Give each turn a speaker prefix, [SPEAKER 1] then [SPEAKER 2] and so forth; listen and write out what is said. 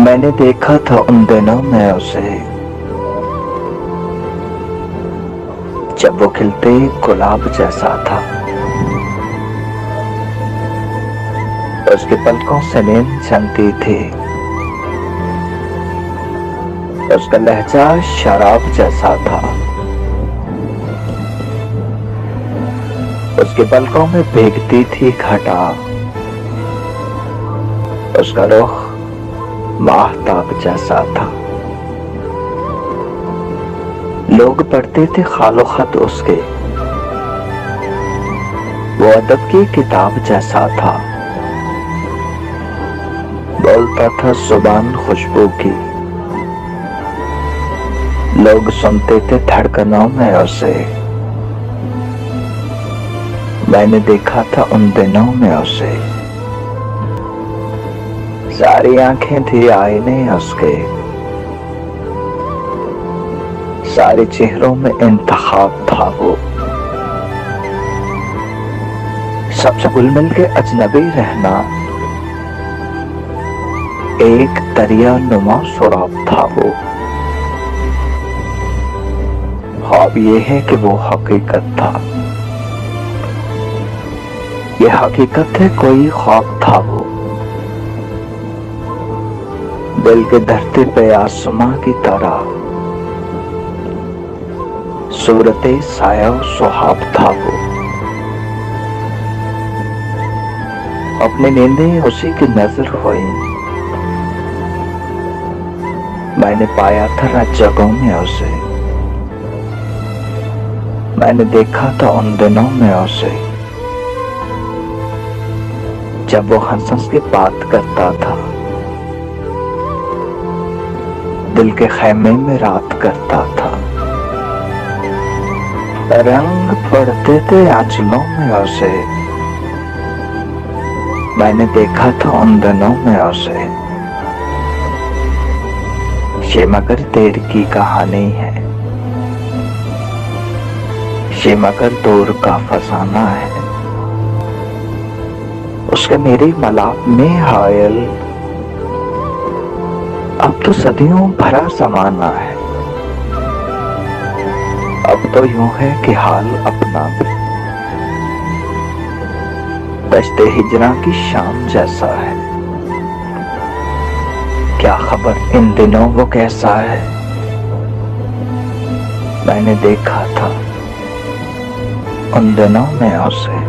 [SPEAKER 1] मैंने देखा था उन दिनों में उसे, जब वो खिलते गुलाब जैसा था। उसके पलकों से नींद चलती थी, उसका लहजा शराब जैसा था। उसके पलकों में भीगती थी घटा, उसका रुख माहताब जैसा था। लोग पढ़ते थे खालो खत उसके, वो अदब की किताब जैसा था। बोलता था जुबान खुशबू की, लोग सुनते थे धड़कनों में उसे। मैंने देखा था उन दिनों में उसे, सारी आंखें थी आईने उसके, सारे चेहरों में इंतखाब था वो। सबसे घुल मिल के अजनबी रहना एक दरिया नुमा सुराब था वो। ख्वाब ये है कि वो हकीकत था, ये हकीकत है कोई ख्वाब था वो। दिल के धरती पे आसमां की तरह सूरते साया सुहाब था वो। अपनी नींदें उसी की नजर हुई, मैंने पाया था रात जगहों में उसे। मैंने देखा था उन दिनों में उसे, जब वो हंस हंस के बात करता था, दिल के खैमे में रात करता था। रंग पड़ते थे आंचलों में उसे, मैंने देखा था उन दिनों में उसे। ये मगर देर की कहानी है, ये मगर दूर का फसाना है। उसके मेरी मलाप में हायल अब तो सदियों भरा समाना है। अब तो यूं है कि हाल अपना भी दश्ते हिजरा की शाम जैसा है। क्या खबर इन दिनों वो कैसा है। मैंने देखा था उन दिनों में उसे।